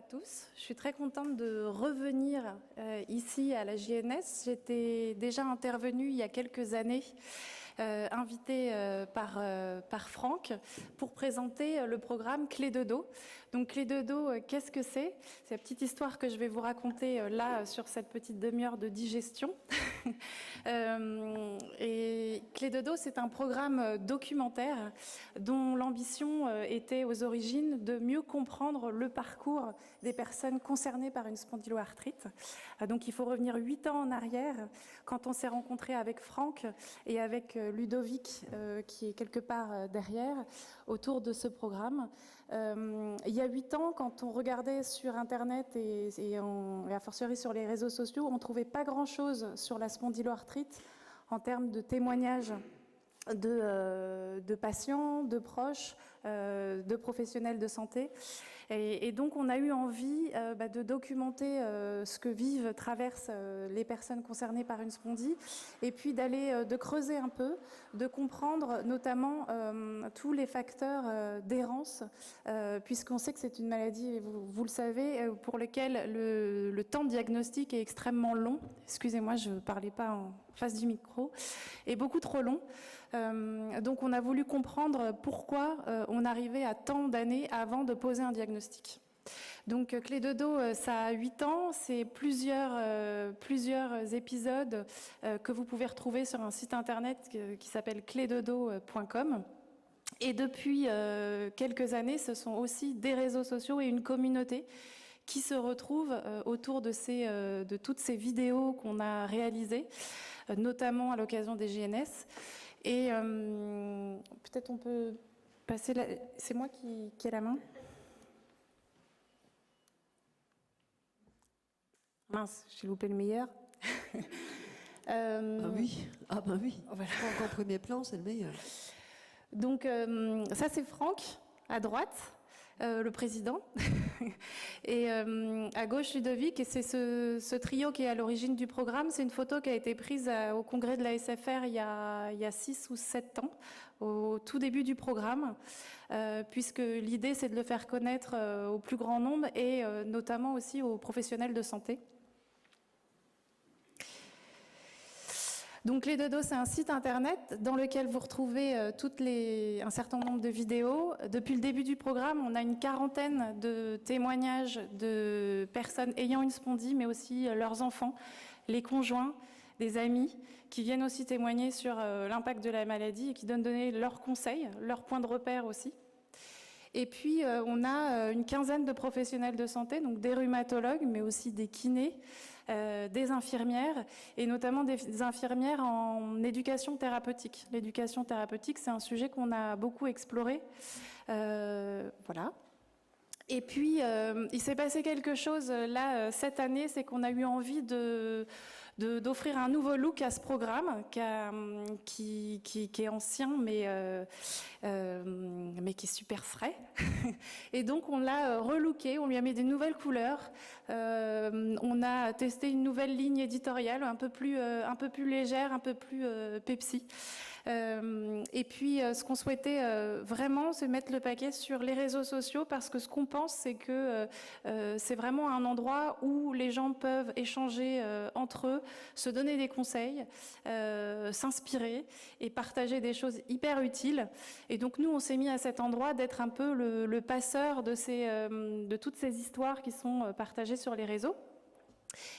à tous. Je suis très contente de revenir ici à la JNS. J'étais déjà intervenue il y a quelques années, invitée par Franck, pour présenter le programme Clé de dos. Donc Clé de dos, qu'est-ce que c'est? C'est la petite histoire que je vais vous raconter là sur cette petite demi-heure de digestion. Et Clé de dos, c'est un programme documentaire dont l'ambition était aux origines de mieux comprendre le parcours des personnes concernées par une spondyloarthrite. Donc il faut revenir 8 ans en arrière, quand on s'est rencontré avec Franck et avec Ludovic, qui est quelque part derrière, autour de ce programme. Il y a 8 ans, quand on regardait sur Internet et a fortiori sur les réseaux sociaux, on ne trouvait pas grand-chose sur la spondyloarthrite en termes de témoignages de patients, de proches, de professionnels de santé. Et donc on a eu envie de documenter ce que vivent, traversent les personnes concernées par une spondie, et puis de creuser un peu, de comprendre notamment tous les facteurs d'errance, puisqu'on sait que c'est une maladie, et vous le savez, pour lequel le temps de diagnostic est extrêmement long. Excusez-moi, je ne parlais pas en face du micro, est beaucoup trop long. Donc on a voulu comprendre pourquoi on arrivait à tant d'années avant de poser un diagnostic. Donc Clé de dos, ça a 8 ans, c'est plusieurs épisodes que vous pouvez retrouver sur un site internet qui s'appelle clédedos.com. Et depuis quelques années, ce sont aussi des réseaux sociaux et une communauté qui se retrouvent autour de toutes ces vidéos qu'on a réalisées, notamment à l'occasion des JNS. Et peut-être on peut passer là. C'est moi qui ai la main. Mince, j'ai loupé le meilleur. Ah oui, Voilà. Franck en premier plan, c'est le meilleur. Donc ça c'est Franck à droite, le président, et à gauche Ludovic, et c'est ce trio qui est à l'origine du programme. C'est une photo qui a été prise au congrès de la SFR il y a 6 ou 7 ans, au tout début du programme, puisque l'idée c'est de le faire connaître au plus grand nombre et notamment aussi aux professionnels de santé. Donc Clé de dos, c'est un site internet dans lequel vous retrouvez un certain nombre de vidéos. Depuis le début du programme, on a une quarantaine de témoignages de personnes ayant une spondie, mais aussi leurs enfants, les conjoints, des amis, qui viennent aussi témoigner sur l'impact de la maladie et qui donnent leurs conseils, leurs points de repère aussi. Et puis, on a une quinzaine de professionnels de santé, donc des rhumatologues, mais aussi des kinés, des infirmières, et notamment des infirmières en éducation thérapeutique. L'éducation thérapeutique, c'est un sujet qu'on a beaucoup exploré. Voilà. Et puis, il s'est passé quelque chose là cette année, c'est qu'on a eu envie d'offrir un nouveau look à ce programme qui est ancien, mais qui est super frais. Et donc, on l'a relooké, on lui a mis des nouvelles couleurs. On a testé une nouvelle ligne éditoriale, un peu plus légère, un peu plus Pepsi. Et puis, ce qu'on souhaitait vraiment, c'est mettre le paquet sur les réseaux sociaux, parce que ce qu'on pense, c'est que c'est vraiment un endroit où les gens peuvent échanger entre eux, se donner des conseils, s'inspirer et partager des choses hyper utiles. Et donc nous, on s'est mis à cet endroit d'être un peu le passeur de toutes ces histoires qui sont partagées sur les réseaux.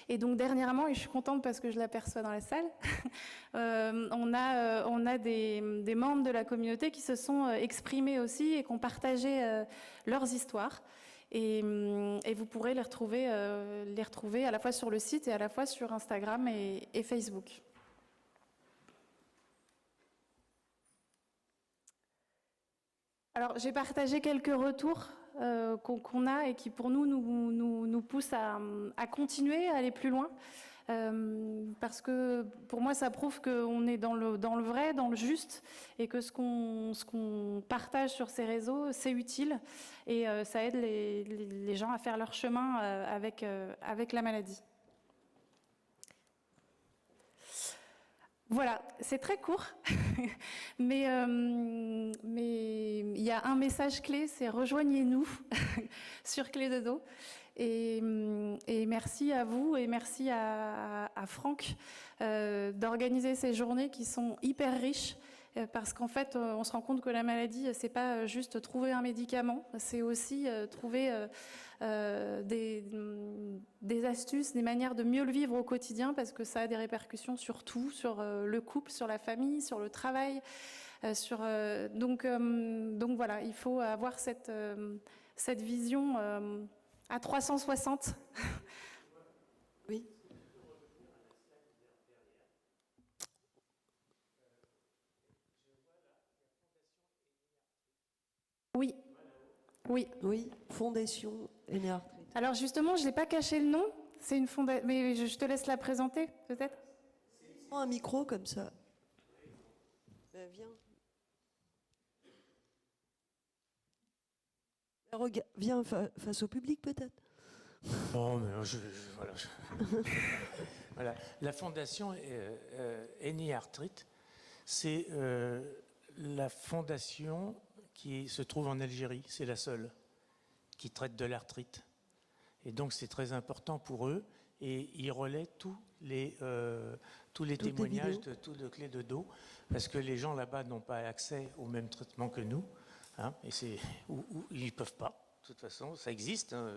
Et donc dernièrement, et je suis contente parce que je l'aperçois dans la salle, on a des membres de la communauté qui se sont exprimés aussi et qui ont partagé leurs histoires. Et vous pourrez les retrouver à la fois sur le site et à la fois sur Instagram et Facebook. Alors, j'ai partagé quelques retours qu'on a et qui, pour nous poussent à continuer, à aller plus loin. Parce que, pour moi, ça prouve qu'on est dans le vrai, dans le juste, et que ce qu'on partage sur ces réseaux, c'est utile, et ça aide les gens à faire leur chemin avec la maladie. Voilà, c'est très court, mais il y a un message clé, c'est rejoignez-nous sur Clé de dos. Et merci à vous et merci à Franck d'organiser ces journées qui sont hyper riches. Parce qu'en fait, on se rend compte que la maladie, c'est pas juste trouver un médicament, c'est aussi trouver des astuces, des manières de mieux le vivre au quotidien, parce que ça a des répercussions sur tout, sur le couple, sur la famille, sur le travail. Donc voilà, il faut avoir cette vision à 360. Oui. Oui, oui. Oui, Fondation Énéartrite. Alors justement, je n'ai pas caché le nom. C'est une fondation, mais je te laisse la présenter, peut-être. Prends un micro comme ça. Ben, viens. Viens face au public, peut-être. Bon, mais voilà. Voilà. La fondation Énéartrite, c'est la fondation qui se trouve en Algérie. C'est la seule qui traite de l'arthrite. Et donc, c'est très important pour eux. Et ils relaient tous les témoignages de toutes les clés de dos, parce que les gens là-bas n'ont pas accès au même traitement que nous. Hein, et ils ne peuvent pas. De toute façon, ça existe, hein,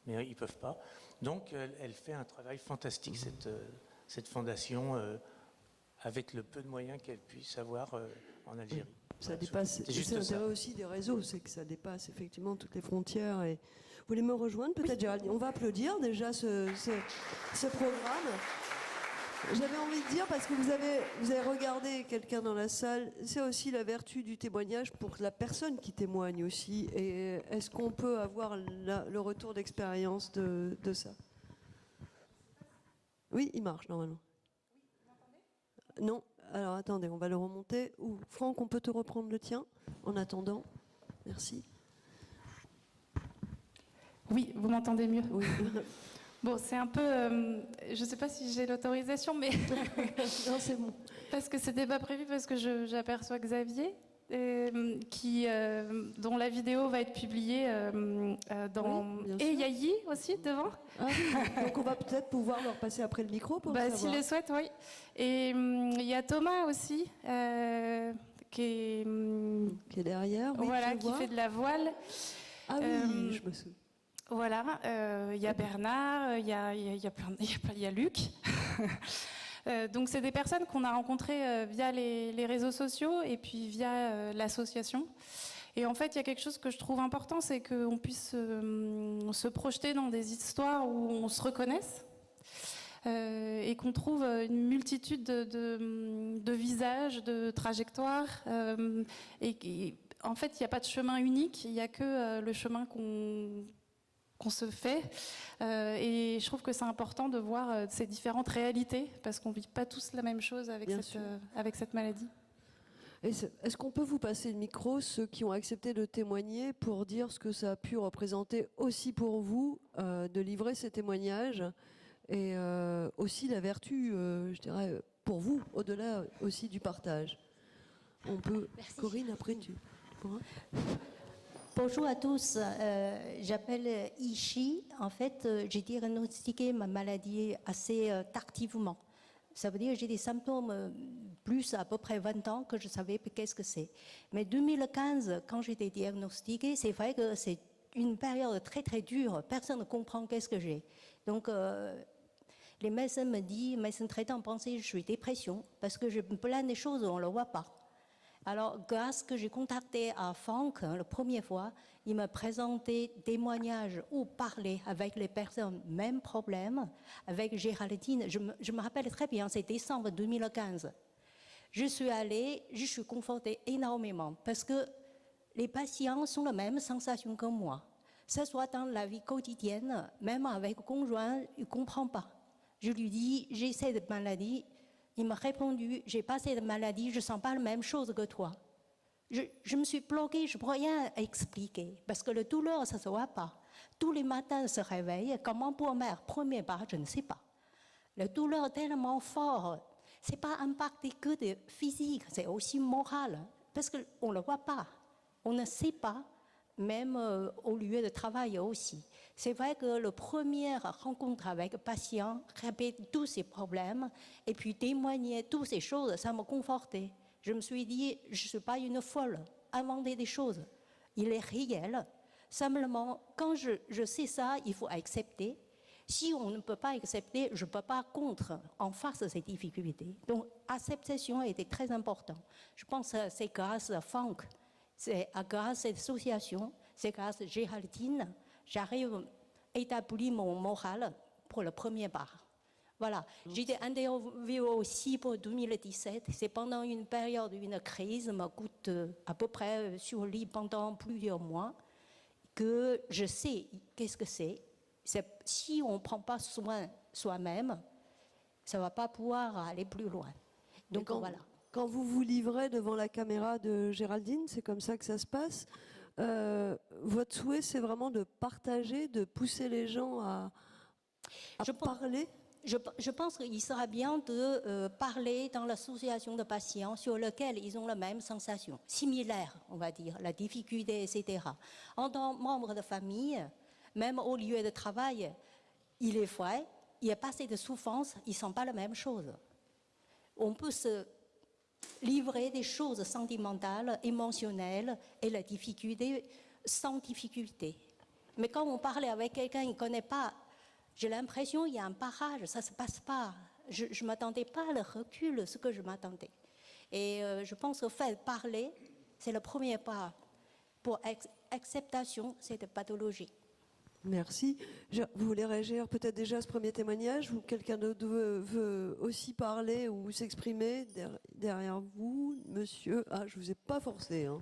mais ils ne peuvent pas. Donc, elle fait un travail fantastique, cette fondation, avec le peu de moyens qu'elle puisse avoir en Algérie. Ça dépasse. C'est l'intérêt aussi des réseaux, c'est que ça dépasse effectivement toutes les frontières. Et vous voulez me rejoindre, peut-être, oui. Géraldine? On va applaudir déjà ce programme. J'avais envie de dire, parce que vous avez regardé quelqu'un dans la salle, c'est aussi la vertu du témoignage pour la personne qui témoigne aussi. Et est-ce qu'on peut avoir le retour d'expérience de ça? Oui, il marche normalement. Oui, vous m'entendez? Non. Alors attendez, on va le remonter. Franck, on peut te reprendre le tien en attendant? Merci. Oui, vous m'entendez mieux? Oui. Bon, c'est un peu... je ne sais pas si j'ai l'autorisation, mais... Non, c'est bon. Parce que c'était pas prévu, parce que j'aperçois Xavier, dont la vidéo va être publiée dans... Oui, et Yayi aussi, devant. Ah oui, donc on va peut-être pouvoir leur passer après le micro pour le savoir. S'il le souhaite, oui. Et il y a Thomas aussi, qui est derrière, oui, voilà, qui fait de la voile. Ah oui, je me souviens. Voilà, il y a Bernard, il y a Luc. Donc c'est des personnes qu'on a rencontrées via les réseaux sociaux et puis via l'association. Et en fait, il y a quelque chose que je trouve important, c'est qu'on puisse se projeter dans des histoires où on se reconnaisse et qu'on trouve une multitude de visages, de trajectoires. Et en fait, il n'y a pas de chemin unique, il n'y a que le chemin qu'on se fait. Et je trouve que c'est important de voir ces différentes réalités, parce qu'on ne vit pas tous la même chose avec cette maladie. Est-ce qu'on peut vous passer le micro, ceux qui ont accepté de témoigner, pour dire ce que ça a pu représenter aussi pour vous, de livrer ces témoignages, et aussi la vertu, je dirais, pour vous, au-delà aussi du partage. On peut... Merci. Corinne, après tu pourras. Bonjour à tous, j'appelle Ishi. En fait, j'ai diagnostiqué ma maladie assez tardivement. Ça veut dire que j'ai des symptômes plus à peu près 20 ans que je savais qu'est-ce que c'est. Mais 2015, quand j'ai été diagnostiquée, c'est vrai que c'est une période très très dure. Personne ne comprend qu'est-ce que j'ai. Donc, les médecins me disent, les médecins traitants pensaient que je suis dépression parce que j'ai plein de choses, on ne le voit pas. Alors, grâce que j'ai contacté à Franck, la première fois, il m'a présenté des témoignages ou parlé avec les personnes, même problème, avec Géraldine. Je me rappelle très bien, c'est décembre 2015. Je suis allée, je suis confortée énormément parce que les patients ont la même sensation que moi. Que ce soit dans la vie quotidienne, même avec le conjoint, il ne comprend pas. Je lui dis, j'ai cette maladie. Il m'a répondu, j'ai pas cette maladie, je ne sens pas la même chose que toi. Je me suis bloquée, je ne peux rien expliquer, parce que la douleur, ça ne se voit pas. Tous les matins, se réveille, comment pour mère, premier pas, je ne sais pas. La douleur est tellement forte, ce n'est pas impacté que de physique, c'est aussi moral, parce qu'on ne le voit pas, on ne sait pas, même au lieu de travail aussi. C'est vrai que la première rencontre avec le patient, répéter tous ses problèmes et puis témoigner toutes ces choses, ça m'a conforté. Je me suis dit, je ne suis pas une folle, inventer des choses. Il est réel. Simplement, quand je sais ça, il faut accepter. Si on ne peut pas accepter, je ne peux pas contre, en face de ces difficultés. Donc, acceptation était très importante. Je pense que c'est grâce à Funk, c'est grâce à cette association, c'est grâce à Géraldine, j'arrive à établir mon moral pour le premier pas. Voilà. J'ai été interviewée aussi pour 2017. C'est pendant une période, une crise, me coûte à peu près sur le lit pendant plusieurs mois, que je sais qu'est-ce que c'est. Si on ne prend pas soin soi-même, ça ne va pas pouvoir aller plus loin. Donc voilà. Quand vous vous livrez devant la caméra de Géraldine, c'est comme ça que ça se passe. Votre souhait, c'est vraiment de partager, de pousser les gens à parler. Je pense qu'il sera bien de parler dans l'association de patients sur lesquels ils ont la même sensation, similaire, on va dire, la difficulté, etc. En tant que membre de famille, même au lieu de travail, il est vrai, il y a pas assez de souffrance, ils ne sont pas la même chose. On peut se livrer des choses sentimentales, émotionnelles et la difficulté sans difficulté. Mais quand on parle avec quelqu'un qui ne connaît pas, j'ai l'impression qu'il y a un barrage, ça ne se passe pas. Je ne m'attendais pas à le recul, ce que je m'attendais. Et je pense qu'au fait de parler, c'est le premier pas pour acceptation de cette pathologie. Merci. Vous voulez réagir peut-être déjà à ce premier témoignage ou quelqu'un d'autre veut aussi parler ou s'exprimer derrière vous, monsieur? Ah, je ne vous ai pas forcé. Hein.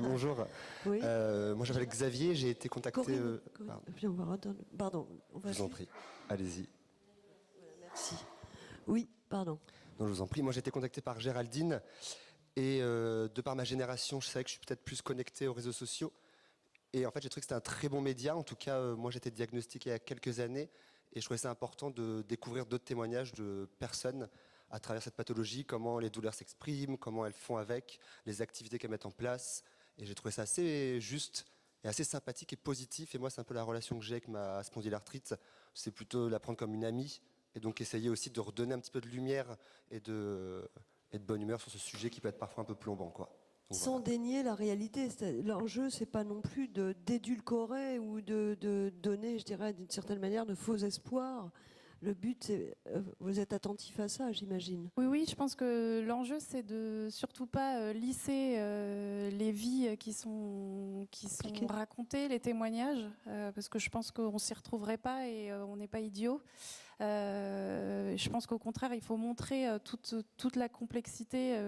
Bonjour. Oui. Moi, j'appelle Xavier. J'ai été contacté. Pardon. Je vous en prie. Allez-y. Voilà, merci. Oui, pardon. Non, je vous en prie. Moi, j'ai été contacté par Géraldine. Et de par ma génération, je savais que je suis peut-être plus connecté aux réseaux sociaux. Et en fait, j'ai trouvé que c'était un très bon média. En tout cas, moi, j'ai été diagnostiqué il y a quelques années. Et je trouvais ça important de découvrir d'autres témoignages de personnes à travers cette pathologie, comment les douleurs s'expriment, comment elles font avec, les activités qu'elles mettent en place. Et j'ai trouvé ça assez juste et assez sympathique et positif. Et moi, c'est un peu la relation que j'ai avec ma spondylarthrite. C'est plutôt la prendre comme une amie. Et donc, essayer aussi de redonner un petit peu de lumière et de bonne humeur sur ce sujet qui peut être parfois un peu plombant, quoi. Donc, sans dénier la réalité. L'enjeu, c'est pas non plus d'édulcorer ou de donner, je dirais, d'une certaine manière, de faux espoirs. Le but, c'est, vous êtes attentif à ça, j'imagine. Oui, je pense que l'enjeu, c'est de surtout pas lisser les vies qui sont racontées, les témoignages, parce que je pense qu'on s'y retrouverait pas et on n'est pas idiot. Je pense qu'au contraire, il faut montrer toute la complexité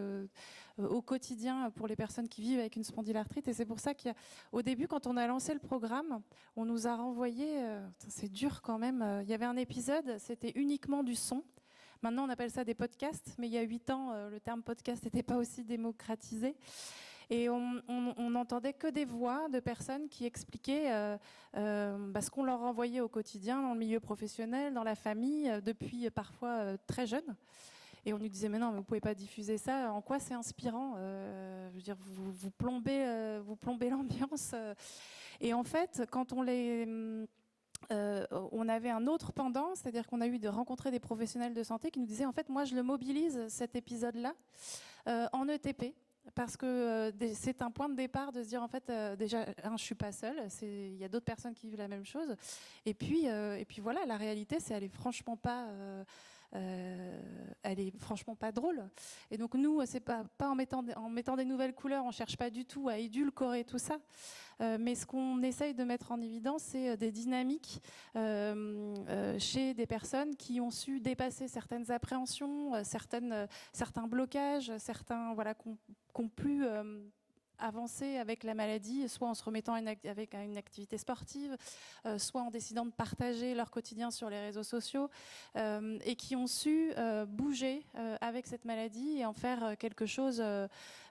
au quotidien pour les personnes qui vivent avec une spondylarthrite. Et c'est pour ça qu'au début, quand on a lancé le programme, on nous a renvoyé, c'est dur quand même, il y avait un épisode, c'était uniquement du son. Maintenant, on appelle ça des podcasts, mais il y a 8 ans, le terme podcast n'était pas aussi démocratisé. Et on n'entendait que des voix de personnes qui expliquaient ce qu'on leur renvoyait au quotidien, dans le milieu professionnel, dans la famille, depuis parfois très jeunes. Et on nous disait, mais non, mais vous ne pouvez pas diffuser ça. En quoi c'est inspirant? Je veux dire, vous plombez l'ambiance. Et en fait, quand on avait un autre pendant, c'est-à-dire qu'on a eu de rencontrer des professionnels de santé qui nous disaient, en fait, moi, je le mobilise, cet épisode-là, en ETP. Parce que c'est un point de départ de se dire, en fait, déjà, je ne suis pas seule, il y a d'autres personnes qui vivent la même chose. Et puis voilà, la réalité, c'est qu'elle n'est franchement pas drôle. Et donc nous, c'est pas en mettant des nouvelles couleurs, on cherche pas du tout à édulcorer tout ça. Mais ce qu'on essaye de mettre en évidence, c'est des dynamiques chez des personnes qui ont su dépasser certaines appréhensions, certains blocages, certains qui ont pu avancer avec la maladie, soit en se remettant avec une activité sportive, soit en décidant de partager leur quotidien sur les réseaux sociaux, et qui ont su bouger avec cette maladie et en faire quelque chose,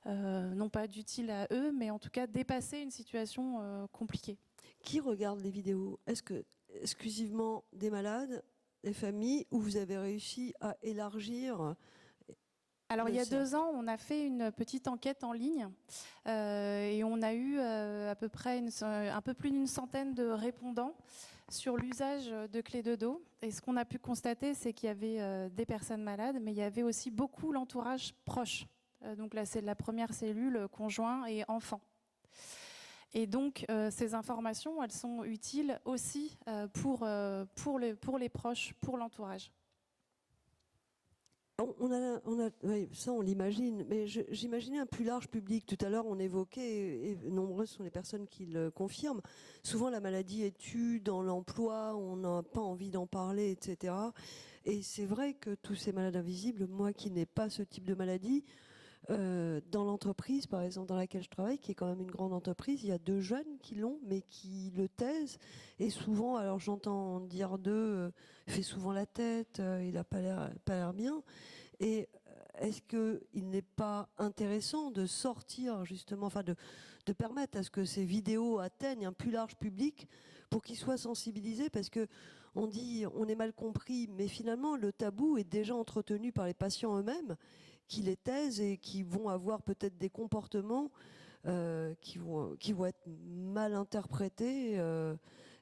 non pas d'utile à eux, mais en tout cas dépasser une situation compliquée. Qui regarde les vidéos? Est-ce que exclusivement des malades, des familles, ou vous avez réussi à élargir Alors, il y a 2 ans, on a fait une petite enquête en ligne et on a eu à peu près un peu plus d'une centaine de répondants sur l'usage de clés de dos. Et ce qu'on a pu constater, c'est qu'il y avait des personnes malades, mais il y avait aussi beaucoup l'entourage proche. Donc là, c'est la première cellule, conjoint et enfant. Et donc, ces informations, elles sont utiles aussi pour les proches, pour l'entourage. Oui, ça on l'imagine, mais j'imaginais un plus large public. Tout à l'heure on évoquait, et nombreuses sont les personnes qui le confirment, souvent la maladie est tue dans l'emploi, on n'a pas envie d'en parler, etc. Et c'est vrai que tous ces malades invisibles, moi qui n'ai pas ce type de maladie, dans l'entreprise, par exemple, dans laquelle je travaille, qui est quand même une grande entreprise, il y a 2 jeunes qui l'ont, mais qui le taisent. Et souvent, alors j'entends dire d'eux, fait souvent la tête, il n'a pas l'air bien. Et est-ce qu'il n'est pas intéressant de sortir, justement, enfin de permettre à ce que ces vidéos atteignent un plus large public pour qu'ils soient sensibilisés? Parce que on dit, on est mal compris, mais finalement, le tabou est déjà entretenu par les patients eux-mêmes, qui les taisent et qui vont avoir peut-être des comportements qui vont être mal interprétés.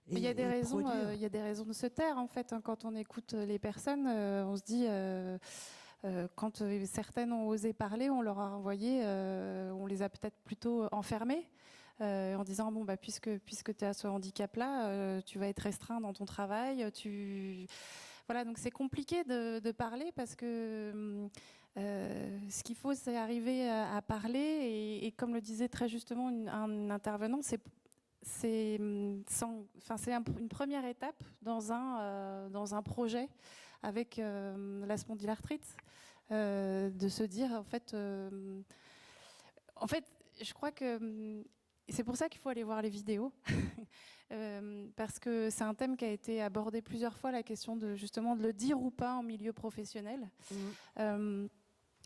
Il y a des raisons de se taire en fait. Quand on écoute les personnes, on se dit quand certaines ont osé parler, on leur a envoyé, on les a peut-être plutôt enfermées. En disant bon bah puisque tu as ce handicap-là, tu vas être restreint dans ton travail. Voilà, donc c'est compliqué de parler parce que ce qu'il faut, c'est arriver à parler et comme le disait très justement un intervenant, c'est une première étape dans un projet avec la spondylarthrite, de se dire en fait, je crois que c'est pour ça qu'il faut aller voir les vidéos, parce que c'est un thème qui a été abordé plusieurs fois, la question de justement de le dire ou pas en milieu professionnel.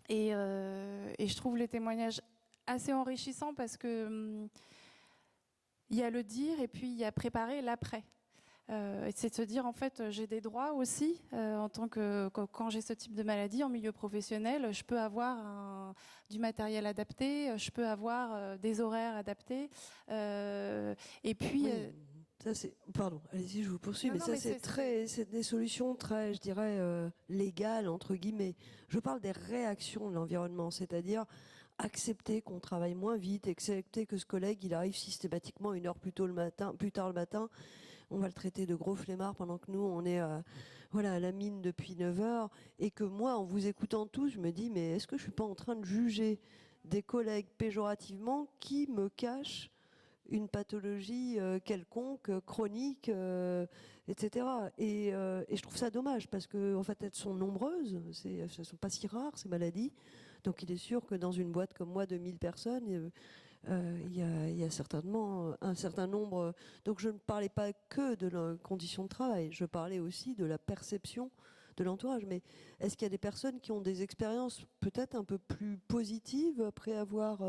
Et je trouve les témoignages assez enrichissants parce que il y a le dire et puis il y a préparer l'après. C'est de se dire en fait j'ai des droits aussi en tant que quand j'ai ce type de maladie en milieu professionnel, je peux avoir du matériel adapté, je peux avoir des horaires adaptés et puis ça c'est pardon, allez-y, je vous poursuis, mais c'est des solutions très, je dirais, légales entre guillemets. Je parle des réactions de l'environnement, c'est-à-dire accepter qu'on travaille moins vite, accepter que ce collègue il arrive systématiquement 1 heure plus tard le matin. On va le traiter de gros flemmard pendant que nous, on est à la mine depuis 9 heures. Et que moi, en vous écoutant tous, je me dis, mais est-ce que je ne suis pas en train de juger des collègues péjorativement qui me cachent une pathologie quelconque, chronique, etc. Et je trouve ça dommage parce qu'en fait, elles sont nombreuses. Elles ne sont pas si rares, ces maladies. Donc il est sûr que dans une boîte comme moi de 1000 personnes... il y a certainement un certain nombre. Donc je ne parlais pas que de leurs conditions de travail, je parlais aussi de la perception de l'entourage. Mais est-ce qu'il y a des personnes qui ont des expériences peut-être un peu plus positives après avoir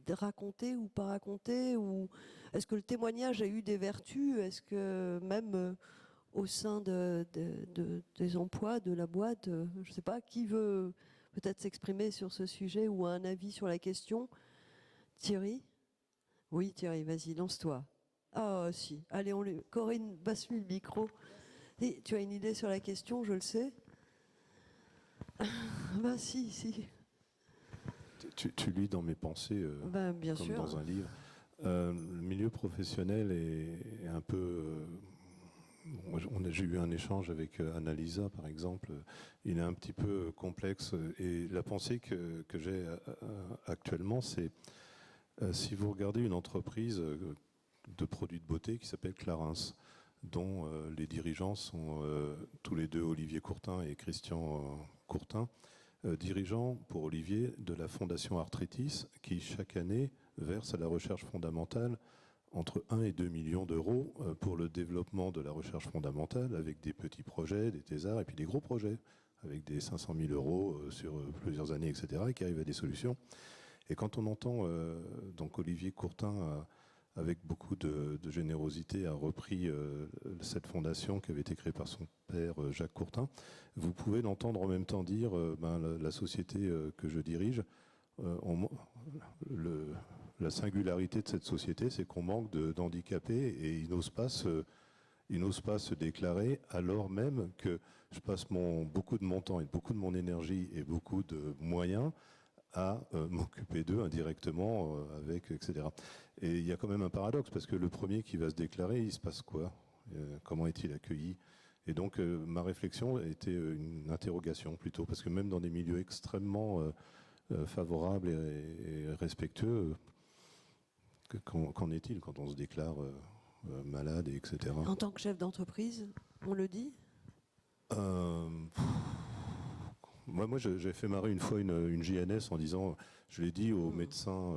raconté ou pas raconté, ou est-ce que le témoignage a eu des vertus? Est-ce que même au sein des emplois de la boîte, je ne sais pas, qui veut peut-être s'exprimer sur ce sujet ou a un avis sur la question? Thierry? Oui, Thierry, vas-y, lance-toi. Ah, si. Allez, Corinne, passe-lui le micro. Et tu as une idée sur la question, je le sais. Bah, si. Tu lis dans mes pensées, bien comme sûr. dans un livre. Le milieu professionnel est un peu... j'ai eu un échange avec Annalisa, par exemple. Il est un petit peu complexe. Et la pensée que j'ai actuellement, c'est... si vous regardez une entreprise de produits de beauté qui s'appelle Clarins, dont les dirigeants sont tous les deux Olivier Courtin et Christian Courtin, dirigeants pour Olivier de la Fondation Arthritis, qui chaque année verse à la recherche fondamentale entre 1 et 2 millions d'euros pour le développement de la recherche fondamentale, avec des petits projets, des thésards, et puis des gros projets, avec des 500 000 euros sur plusieurs années, etc., et qui arrivent à des solutions. Et quand on entend donc Olivier Courtin avec beaucoup de générosité, a repris cette fondation qui avait été créée par son père, Jacques Courtin. Vous pouvez l'entendre en même temps dire la société que je dirige, la singularité de cette société, c'est qu'on manque d'handicapés et ils n'osent pas se déclarer, alors même que je passe beaucoup de mon temps et beaucoup de mon énergie et beaucoup de moyens à m'occuper d'eux indirectement, etc. Et il y a quand même un paradoxe, parce que le premier qui va se déclarer, il se passe quoi? Comment est-il accueilli? Et donc ma réflexion était une interrogation plutôt, parce que même dans des milieux extrêmement favorables et respectueux, qu'en est-il quand on se déclare malade, etc. En tant que chef d'entreprise, on le dit? Moi j'ai fait marrer une fois une JNS en disant, je l'ai dit au médecin,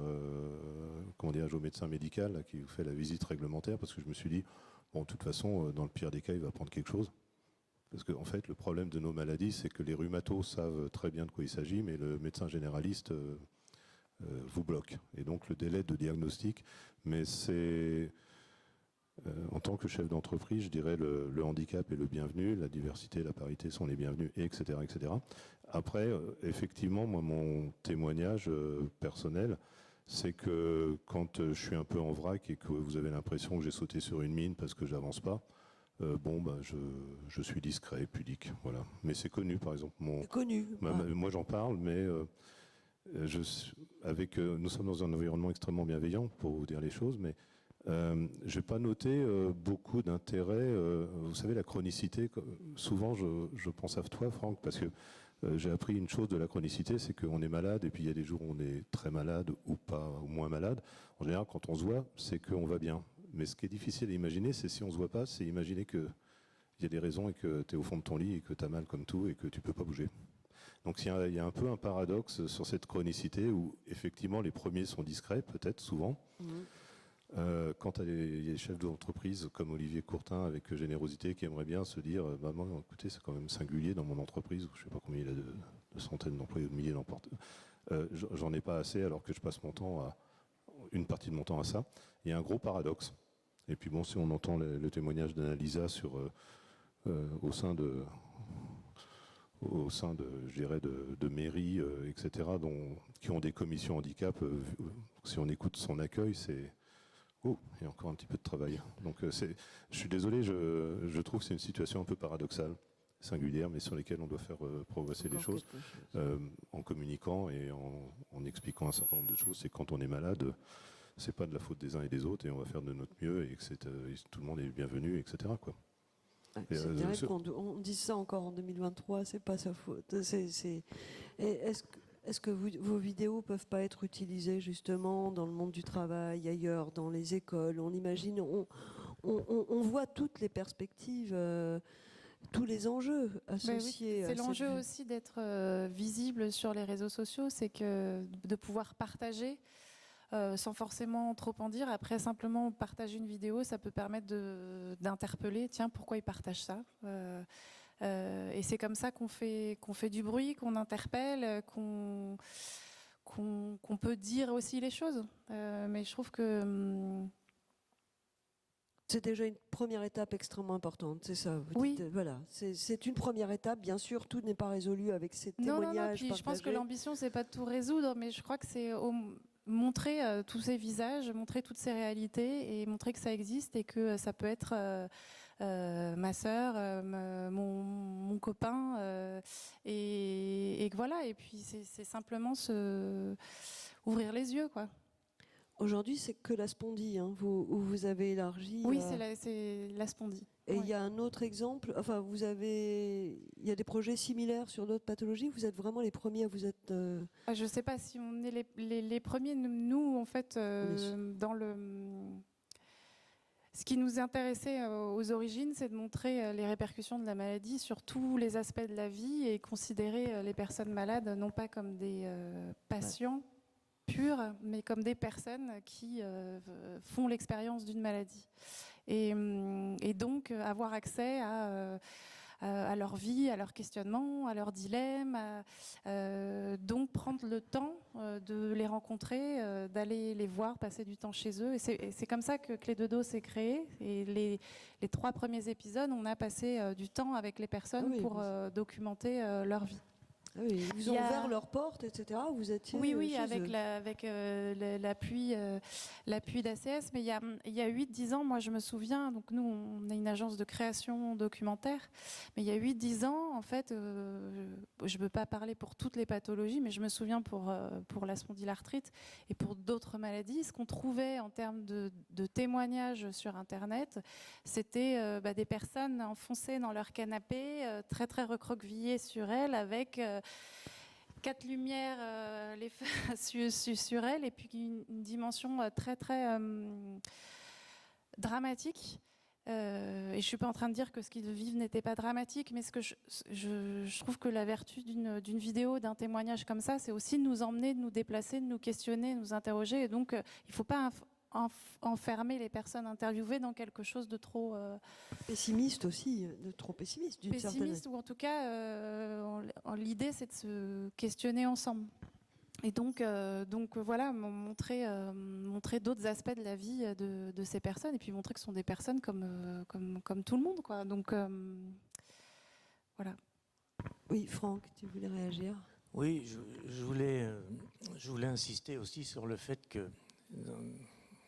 au médecin médical là, qui vous fait la visite réglementaire, parce que je me suis dit, bon, de toute façon, dans le pire des cas, il va prendre quelque chose. Parce qu'en fait, le problème de nos maladies, c'est que les rhumatos savent très bien de quoi il s'agit, mais le médecin généraliste vous bloque. Et donc le délai de diagnostic, mais c'est... en tant que chef d'entreprise, je dirais le handicap est le bienvenu, la diversité, la parité sont les bienvenus, etc. etc. Après, effectivement, moi, mon témoignage personnel, c'est que quand je suis un peu en vrac et que vous avez l'impression que j'ai sauté sur une mine parce que j'avance pas, je suis discret, pudique, voilà. Mais c'est connu, par exemple. Connu. Moi, j'en parle, mais nous sommes dans un environnement extrêmement bienveillant, pour vous dire les choses, mais je n'ai pas noté beaucoup d'intérêt. Vous savez, la chronicité, souvent je pense à toi, Franck, parce que j'ai appris une chose de la chronicité, c'est qu'on est malade, et puis il y a des jours où on est très malade ou pas, ou moins malade. En général, quand on se voit, c'est qu'on va bien. Mais ce qui est difficile à imaginer, c'est si on ne se voit pas, c'est imaginer qu'il y a des raisons et que tu es au fond de ton lit et que tu as mal comme tout et que tu ne peux pas bouger. Donc il y a un peu un paradoxe sur cette chronicité où effectivement les premiers sont discrets, peut-être, souvent. Quant à les chefs d'entreprise comme Olivier Courtin avec générosité qui aimerait bien se dire moi, écoutez, c'est quand même singulier dans mon entreprise où je ne sais pas combien il a de centaines d'employés ou de milliers d'emportes. J'en ai pas assez alors que je passe une partie de mon temps à ça. Il y a un gros paradoxe. Et puis bon, si on entend le témoignage d'Annalisa au sein de je dirais, de mairies, etc., qui ont des commissions handicap, si on écoute son accueil, c'est... Oh, il y a encore un petit peu de travail. Donc je suis désolé, je trouve que c'est une situation un peu paradoxale, singulière, mais sur lesquelles on doit faire progresser les choses en communiquant et en expliquant un certain nombre de choses. C'est quand on est malade, c'est pas de la faute des uns et des autres et on va faire de notre mieux et que tout le monde est bienvenu, etc. quoi. C'est terrible qu'on dise ça encore en 2023, c'est pas sa faute. Est-ce que vos vidéos peuvent pas être utilisées justement dans le monde du travail, ailleurs, dans les écoles? On imagine, on voit toutes les perspectives, tous les enjeux associés. Oui, c'est l'enjeu aussi d'être visible sur les réseaux sociaux, c'est que de pouvoir partager sans forcément trop en dire. Après, simplement partager une vidéo, ça peut permettre d'interpeller. Tiens, pourquoi il partage ça? Et c'est comme ça qu'on fait du bruit, qu'on interpelle, qu'on peut dire aussi les choses. Mais je trouve que... C'est déjà une première étape extrêmement importante, c'est ça. Oui. Voilà, c'est une première étape. Bien sûr, tout n'est pas résolu avec ces témoignages. Non. Puis je pense que l'ambition, c'est pas de tout résoudre, mais je crois que c'est montrer tous ces visages, montrer toutes ces réalités et montrer que ça existe et que ça peut être ma sœur, mon copain, et que voilà. Et puis c'est simplement ouvrir les yeux, quoi. Aujourd'hui, c'est que la spondie, hein, vous avez élargi. Oui, c'est la spondie. Et il y a un autre exemple, enfin, il y a des projets similaires sur d'autres pathologies. Vous êtes vraiment les premiers, vous êtes... Je ne sais pas si on est les premiers. Nous, en fait, ce qui nous intéressait aux origines, c'est de montrer les répercussions de la maladie sur tous les aspects de la vie et considérer les personnes malades non pas comme des patients purs, mais comme des personnes qui font l'expérience d'une maladie. Et donc avoir accès à leur vie, à leurs questionnements, à leurs dilemmes. Donc prendre le temps de les rencontrer, d'aller les voir, passer du temps chez eux. Et c'est comme ça que Clé de Dos s'est créé. Et les 3 premiers épisodes, on a passé du temps avec les personnes pour documenter leur vie. Ah oui, ils ont ouvert leurs portes, etc. Vous étiez oui, chez avec eux. l'appui d'ACS. Mais il y a 8-10 ans, moi je me souviens, donc nous on est une agence de création documentaire, mais il y a 8-10 ans, en fait, je ne veux pas parler pour toutes les pathologies, mais je me souviens pour la spondylarthrite et pour d'autres maladies, ce qu'on trouvait en termes de témoignages sur Internet, c'était des personnes enfoncées dans leur canapé, très très recroquevillées sur elles, avec 4 lumières sur elle, et puis une dimension très très dramatique. Et je ne suis pas en train de dire que ce qu'ils vivent n'était pas dramatique, mais ce que je trouve que la vertu d'une vidéo, d'un témoignage comme ça, c'est aussi de nous emmener, de nous déplacer, de nous questionner, de nous interroger. Et donc, il ne faut pas enfermer les personnes interviewées dans quelque chose de trop pessimiste aussi, de trop pessimiste d'une certaine manière. Pessimiste, ou en tout cas, l'idée c'est de se questionner ensemble. Et donc voilà, montrer d'autres aspects de la vie de ces personnes, et puis montrer que ce sont des personnes comme tout le monde, quoi. Donc voilà. Oui, Franck, tu voulais réagir? Oui, je voulais insister aussi sur le fait que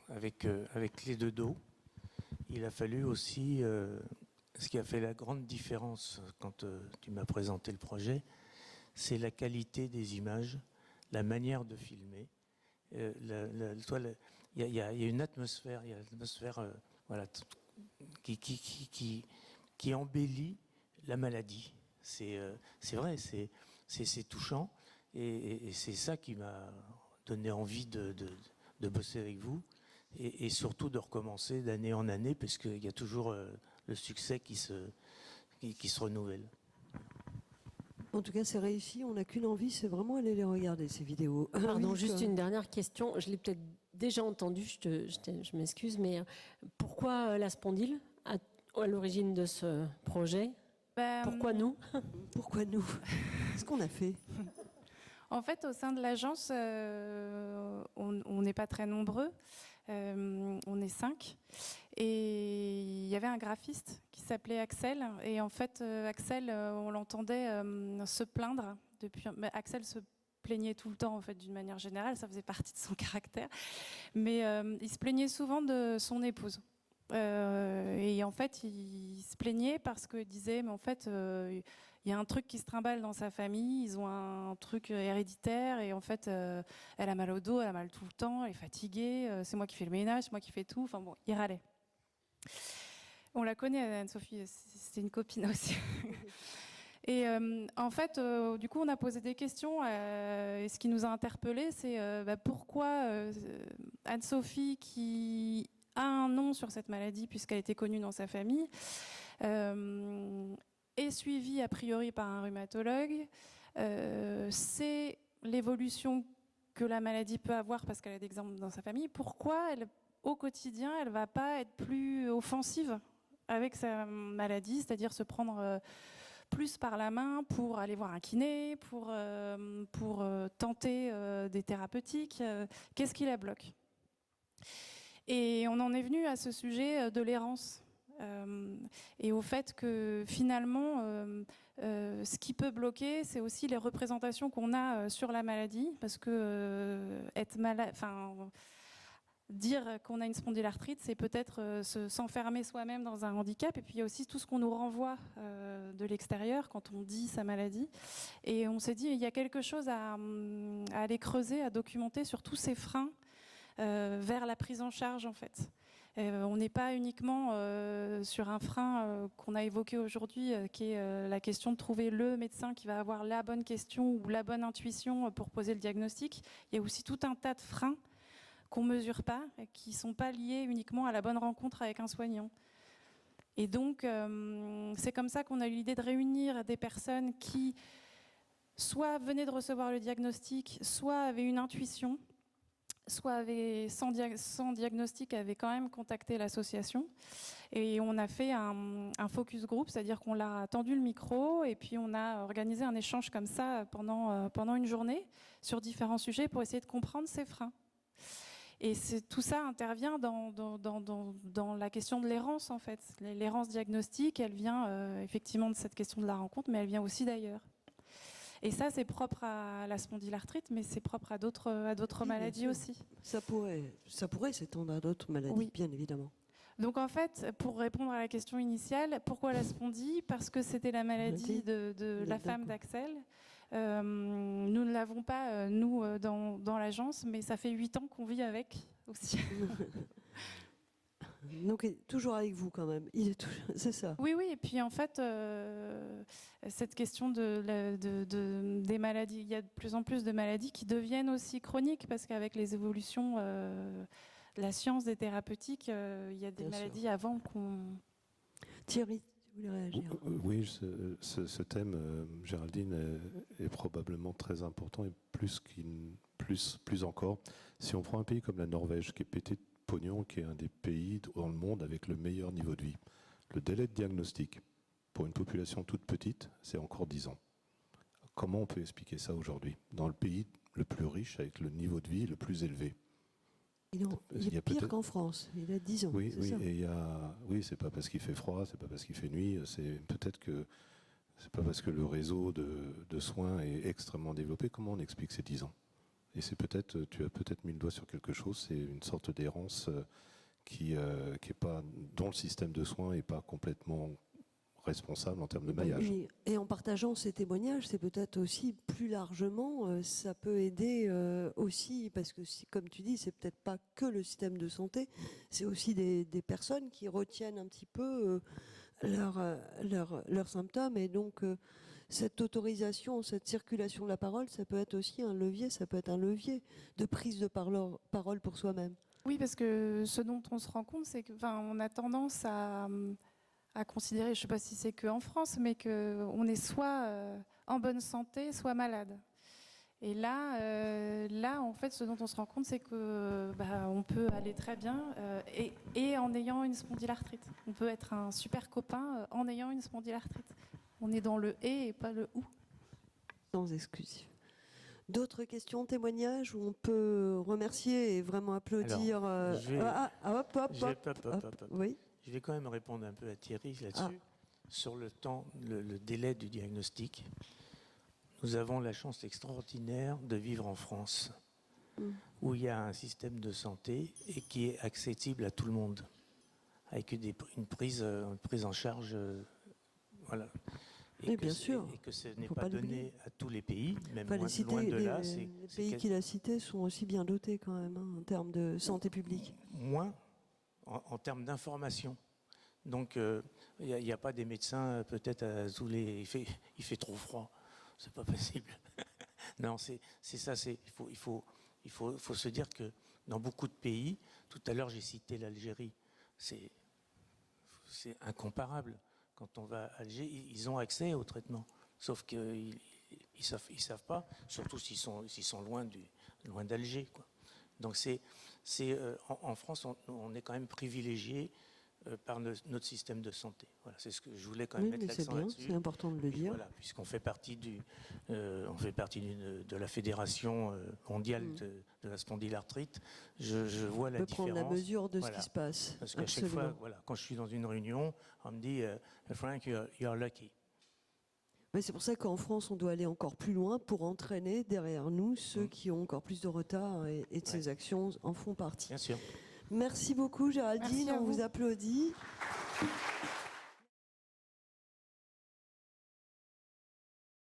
avec Clé de Dos, il a fallu aussi, ce qui a fait la grande différence quand tu m'as présenté le projet, c'est la qualité des images, la manière de filmer. Il y a une atmosphère, voilà, qui embellit la maladie. C'est vrai, c'est touchant, et c'est ça qui m'a donné envie de bosser avec vous. Et surtout de recommencer d'année en année, parce qu'il y a toujours le succès qui se renouvelle. En tout cas, c'est réussi. On n'a qu'une envie, c'est vraiment aller les regarder, ces vidéos. Pardon, juste une dernière question. Je l'ai peut-être déjà entendu, je m'excuse, mais pourquoi la spondyle à l'origine de ce projet? Pourquoi nous? Pourquoi nous? Qu'est-ce qu'on a fait? En fait, au sein de l'agence, on n'est pas très nombreux. On est 5, et il y avait un graphiste qui s'appelait Axel, et en fait Axel, on l'entendait se plaindre mais Axel se plaignait tout le temps, en fait, d'une manière générale, ça faisait partie de son caractère, mais il se plaignait souvent de son épouse. Et en fait, il se plaignait parce qu'il disait, mais en fait, il y a un truc qui se trimballe dans sa famille, ils ont un truc héréditaire, et en fait, elle a mal au dos, elle a mal tout le temps, elle est fatiguée, c'est moi qui fais le ménage, c'est moi qui fais tout, enfin bon, il râlait. On la connaît, Anne-Sophie, c'était une copine aussi. Et en fait, du coup, on a posé des questions, et ce qui nous a interpellés, c'est pourquoi Anne-Sophie, qui a un nom sur cette maladie puisqu'elle était connue dans sa famille, est suivie a priori par un rhumatologue, c'est l'évolution que la maladie peut avoir parce qu'elle a des exemples dans sa famille. Pourquoi au quotidien, elle ne va pas être plus offensive avec sa maladie, c'est-à-dire se prendre plus par la main pour aller voir un kiné, pour tenter des thérapeutiques? Qu'est-ce qui la bloque? Et on en est venu à ce sujet de l'errance, et au fait que finalement, ce qui peut bloquer, c'est aussi les représentations qu'on a sur la maladie, parce que être malade, dire qu'on a une spondylarthrite, c'est peut-être s'enfermer soi-même dans un handicap, et puis il y a aussi tout ce qu'on nous renvoie de l'extérieur quand on dit sa maladie. Et on s'est dit, il y a quelque chose à aller creuser, à documenter sur tous ces freins vers la prise en charge, en fait. On n'est pas uniquement sur un frein qu'on a évoqué aujourd'hui, qui est la question de trouver le médecin qui va avoir la bonne question ou la bonne intuition pour poser le diagnostic. Il y a aussi tout un tas de freins qu'on ne mesure pas, qui ne sont pas liés uniquement à la bonne rencontre avec un soignant. Et donc, c'est comme ça qu'on a eu l'idée de réunir des personnes qui soit venaient de recevoir le diagnostic, soit avaient une intuition, soit sans diagnostic, avait quand même contacté l'association. Et on a fait un focus group, c'est-à-dire qu'on leur a tendu le micro et puis on a organisé un échange comme ça pendant une journée sur différents sujets pour essayer de comprendre ces freins. Et tout ça intervient dans la question de l'errance, en fait. L'errance diagnostique, elle vient effectivement de cette question de la rencontre, mais elle vient aussi d'ailleurs. Et ça, c'est propre à la spondylarthrite, mais c'est propre à d'autres maladies aussi. Ça pourrait s'étendre à d'autres maladies, oui. Bien évidemment. Donc en fait, pour répondre à la question initiale, pourquoi la spondie? Parce que c'était la maladie de la femme d'Axel. Nous ne l'avons pas, nous, dans l'agence, mais ça fait 8 ans qu'on vit avec aussi. Donc il est toujours avec vous quand même, c'est ça? Oui, et puis en fait, cette question des maladies, il y a de plus en plus de maladies qui deviennent aussi chroniques, parce qu'avec les évolutions de la science des thérapeutiques, il y a des maladies avant qu'on... Thierry, tu voulais réagir? Oui, ce thème, Géraldine, est probablement très important, et plus encore, si on prend un pays comme la Norvège, qui est pété de pognon, qui est un des pays dans le monde avec le meilleur niveau de vie. Le délai de diagnostic pour une population toute petite, c'est encore 10 ans. Comment on peut expliquer ça aujourd'hui, dans le pays le plus riche, avec le niveau de vie le plus élevé? Il est pire qu'en France, il a 10 ans. Oui, ça. Et c'est pas parce qu'il fait froid, c'est pas parce qu'il fait nuit, c'est peut-être que c'est pas parce que le réseau de soins est extrêmement développé. Comment on explique ces 10 ans? Et c'est peut-être, tu as peut-être mis le doigt sur quelque chose, c'est une sorte d'errance qui est pas, dont le système de soins n'est pas complètement responsable en termes de maillage. Et en partageant ces témoignages, c'est peut-être aussi plus largement, ça peut aider aussi, parce que comme tu dis, c'est peut-être pas que le système de santé, c'est aussi des personnes qui retiennent un petit peu leurs symptômes, et donc cette autorisation, cette circulation de la parole, ça peut être aussi un levier, ça peut être un levier de prise de parole pour soi-même. Oui, parce que ce dont on se rend compte, c'est qu'on a tendance à considérer, je ne sais pas si c'est qu'en France, mais qu'on est soit en bonne santé, soit malade. Et là, en fait, ce dont on se rend compte, c'est que on peut aller très bien et en ayant une spondylarthrite. On peut être un super copain en ayant une spondylarthrite. On est dans le et pas le ou. Sans exclusif. D'autres questions, témoignages où on peut remercier et vraiment applaudir? Oui. Je vais quand même répondre un peu à Thierry là-dessus, sur le temps, le délai du diagnostic. Nous avons la chance extraordinaire de vivre en France, où il y a un système de santé et qui est accessible à tout le monde, avec une prise en charge, voilà. Et bien sûr. Et que ce n'est pas donné à tous les pays, même loin de là. Les pays qu'il a cités sont aussi bien dotés quand même, en termes de santé publique. Moins en termes d'information. Donc, il n'y a pas des médecins peut-être à Zoulé, il fait trop froid, c'est pas possible. Non, c'est ça, il faut se dire que dans beaucoup de pays, tout à l'heure j'ai cité l'Algérie, c'est incomparable. Quand on va à Alger, ils ont accès au traitement, sauf qu'ils savent pas, surtout s'ils sont loin d'Alger, quoi. Donc en France, on est quand même priviligié par notre système de santé. Voilà, c'est ce que je voulais quand même mettre l'accent là-dessus. C'est important de le dire. Voilà, puisqu'on fait partie de la fédération mondiale de la spondylarthrite, je vois la différence. On peut prendre la mesure de ce qui se passe. Parce qu'à chaque fois, quand je suis dans une réunion, on me dit Frank, you're lucky. Mais c'est pour ça qu'en France, on doit aller encore plus loin pour entraîner derrière nous ceux qui ont encore plus de retard, et de ces actions en font partie. Bien sûr. Merci beaucoup, Géraldine. On vous applaudit.